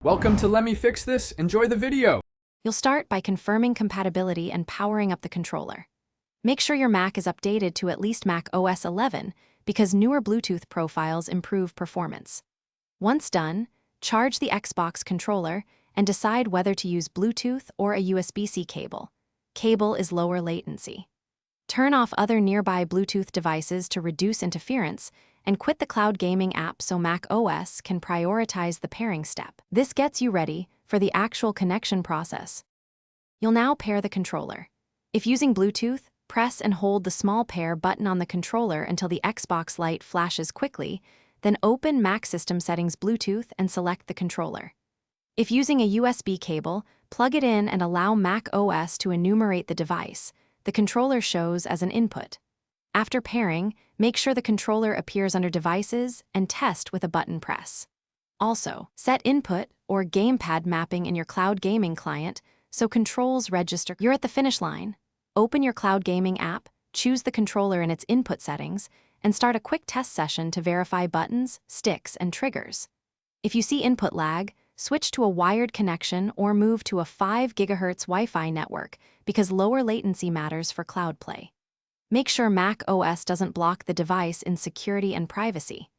Welcome to Let Me Fix This. Enjoy the video. You'll start by confirming compatibility and powering up the controller. Make sure your Mac is updated to at least Mac OS 11 because newer Bluetooth profiles improve performance. Once done, charge the Xbox controller and decide whether to use Bluetooth or a USB-C cable. Cable is lower latency. Turn off other nearby Bluetooth devices to reduce interference and quit the cloud gaming app so Mac OS can prioritize the pairing step. This gets you ready for the actual connection process. You'll now pair the controller. If using Bluetooth, press and hold the small pair button on the controller until the Xbox light flashes quickly, then open Mac System Settings Bluetooth and select the controller. If using a USB cable, plug it in and allow Mac OS to enumerate the device. The controller shows as an input. After pairing, make sure the controller appears under Devices and test with a button press. Also, set input or gamepad mapping in your cloud gaming client so controls register. You're at the finish line. Open your cloud gaming app, choose the controller in its input settings, and start a quick test session to verify buttons, sticks, and triggers. If you see input lag, switch to a wired connection or move to a 5 GHz Wi-Fi network because lower latency matters for cloud play. Make sure Mac OS doesn't block the device in security and privacy.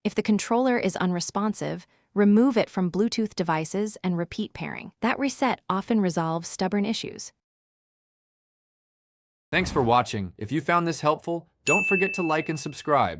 If the controller is unresponsive, remove it from Bluetooth devices and repeat pairing. That reset often resolves stubborn issues. Thanks for watching. If you found this helpful, don't forget to like and subscribe.